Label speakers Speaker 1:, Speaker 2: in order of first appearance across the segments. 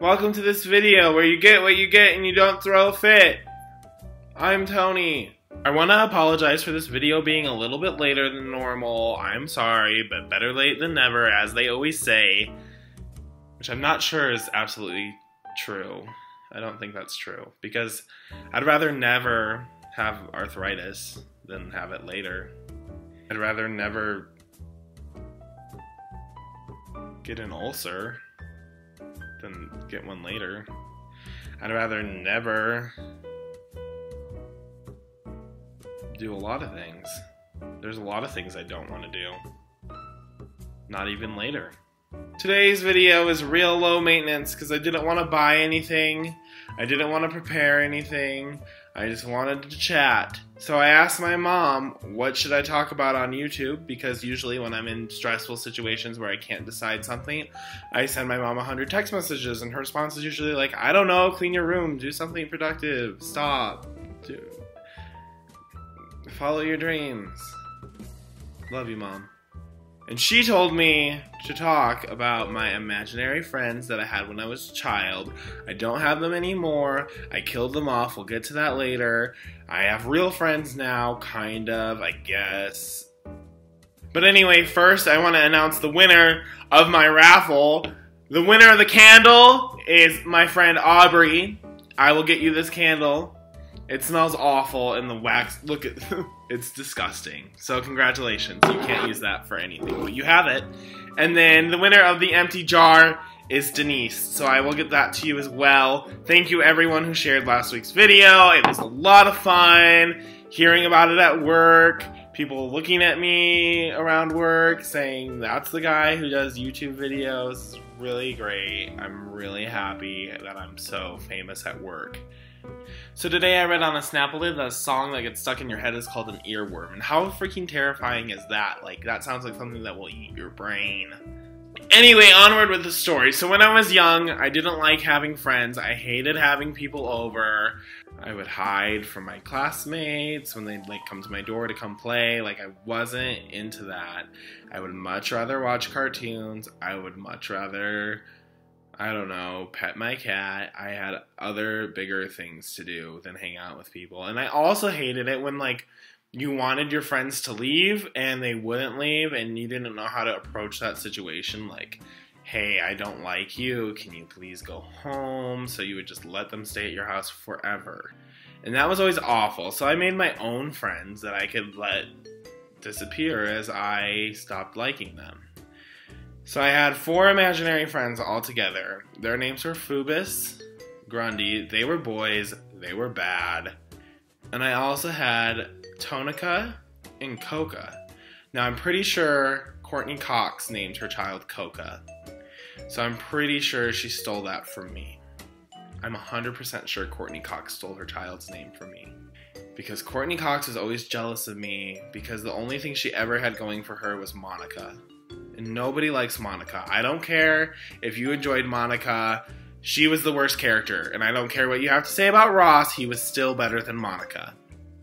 Speaker 1: Welcome to this video where you get what you get and you don't throw a fit. I'm Tony. I want to apologize for this video being a little bit later than normal. I'm sorry, but better late than never, as they always say. Which I'm not sure is absolutely true. I don't think that's true. Because I'd rather never have arthritis than have it later. I'd rather never get an ulcer than get one later. I'd rather never do a lot of things. There's a lot of things I don't want to do. Not even later. Today's video is real low maintenance because I didn't want to buy anything. I didn't want to prepare anything. I just wanted to chat. So I asked my mom, what should I talk about on YouTube? Because usually when I'm in stressful situations where I can't decide something, I send my mom 100 text messages and her response is usually like, I don't know, clean your room, do something productive, stop, follow your dreams. Love you, Mom. And she told me to talk about my imaginary friends that I had when I was a child. I don't have them anymore. I killed them off. We'll get to that later. I have real friends now, kind of, I guess. But anyway, first I want to announce the winner of my raffle. The winner of the candle is my friend Aubrey. I will get you this candle. It smells awful and the wax, look at, it's disgusting. So congratulations, you can't use that for anything, but you have it. And then the winner of the empty jar is Denise, so I will get that to you as well. Thank you everyone who shared last week's video. It was a lot of fun hearing about it at work. People looking at me around work saying, that's the guy who does YouTube videos. It's really great. I'm really happy that I'm so famous at work. So today I read on a Snapple that a song that gets stuck in your head is called an earworm. And how freaking terrifying is that? Like, that sounds like something that will eat your brain. Anyway, onward with the story. So when I was young, I didn't like having friends. I hated having people over. I would hide from my classmates when they'd like come to my door to come play. Like, I wasn't into that. I would much rather watch cartoons. I would much rather, I don't know, pet my cat. I had other bigger things to do than hang out with people. And I also hated it when, like, you wanted your friends to leave and they wouldn't leave and you didn't know how to approach that situation. Like, hey, I don't like you. Can you please go home? So you would just let them stay at your house forever. And that was always awful. So I made my own friends that I could let disappear as I stopped liking them. So I had 4 imaginary friends all together. Their names were Phoebus, Grundy. They were boys. They were bad. And I also had Tonica and Coca. Now I'm pretty sure Courtney Cox named her child Coca. So I'm pretty sure she stole that from me. I'm 100% sure Courtney Cox stole her child's name from me. Because Courtney Cox was always jealous of me because the only thing she ever had going for her was Monica. And nobody likes Monica. I don't care if you enjoyed Monica. She was the worst character. And I don't care what you have to say about Ross. He was still better than Monica.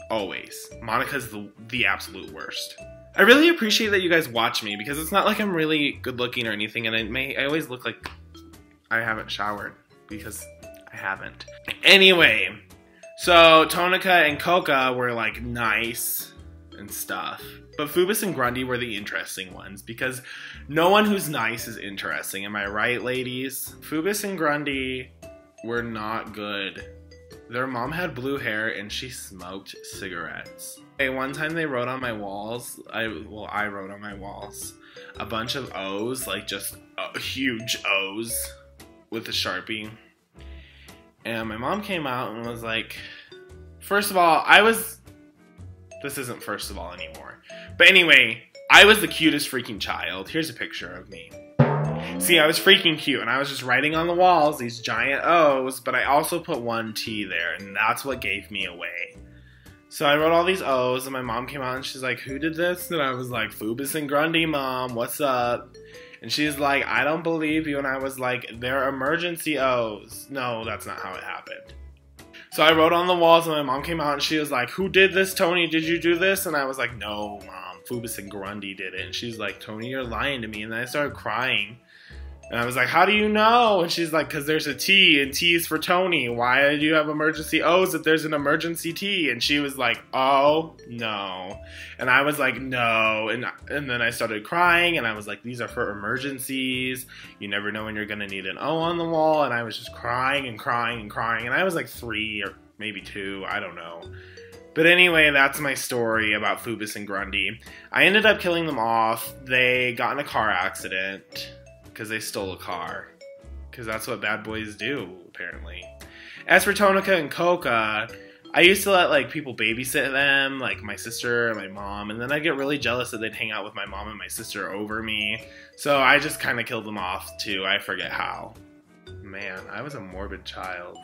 Speaker 1: Always. Monica's the absolute worst. I really appreciate that you guys watch me because it's not like I'm really good looking or anything. And I always look like I haven't showered because I haven't. Anyway, so Tonica and Coca were like nice and stuff. But Phoebus and Grundy were the interesting ones because no one who's nice is interesting. Am I right, ladies? Phoebus and Grundy were not good. Their mom had blue hair and she smoked cigarettes. Okay, one time they wrote on my walls, I wrote on my walls a bunch of O's, like just huge O's with a Sharpie. And my mom came out and was like, first of all, this isn't first of all anymore. But anyway, I was the cutest freaking child. Here's a picture of me. See, I was freaking cute, and I was just writing on the walls these giant O's, but I also put one T there, and that's what gave me away. So I wrote all these O's, and my mom came out, and she's like, who did this? And I was like, Phoebus and Grundy, Mom, what's up? And she's like, I don't believe you, and I was like, they're emergency O's. No, that's not how it happened. So I wrote on the walls, and my mom came out, and she was like, who did this, Tony? Did you do this? And I was like, no, Mom, Phoebus and Grundy did it. And she's like, Tony, you're lying to me. And then I started crying. And I was like, how do you know? And she's like, because there's a T, and T is for Tony. Why do you have emergency O's if there's an emergency T? And she was like, oh, no. And I was like, no. And then I started crying, and I was like, these are for emergencies. You never know when you're going to need an O on the wall. And I was just crying and crying and crying. And I was like 3 or maybe 2. I don't know. But anyway, that's my story about Phoebus and Grundy. I ended up killing them off. They got in a car accident because they stole a car. Because that's what bad boys do, apparently. As for Tonica and Coca, I used to let, like, people babysit them, like my sister and my mom, and then I'd get really jealous that they'd hang out with my mom and my sister over me. So I just kind of killed them off, too. I forget how. Man, I was a morbid child.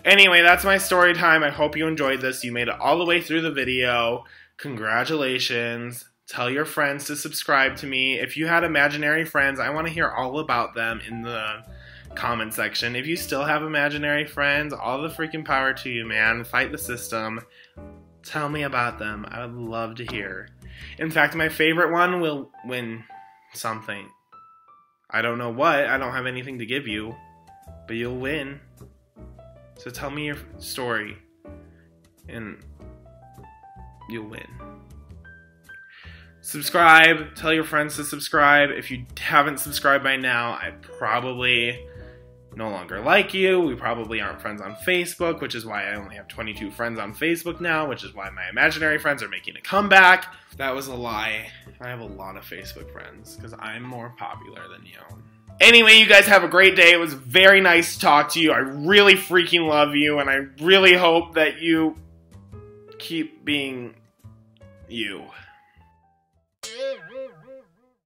Speaker 1: Anyway, that's my story time. I hope you enjoyed this. You made it all the way through the video. Congratulations. Tell your friends to subscribe to me. If you had imaginary friends, I want to hear all about them in the comment section. If you still have imaginary friends, all the freaking power to you, man. Fight the system. Tell me about them. I would love to hear. In fact, my favorite one will win something. I don't know what. I don't have anything to give you. But you'll win. So tell me your story. And you'll win. Subscribe. Tell your friends to subscribe. If you haven't subscribed by now, I probably no longer like you. We probably aren't friends on Facebook, which is why I only have 22 friends on Facebook now, which is why my imaginary friends are making a comeback. That was a lie. I have a lot of Facebook friends because I'm more popular than you. Anyway, you guys have a great day. It was very nice to talk to you. I really freaking love you, and I really hope that you keep being you.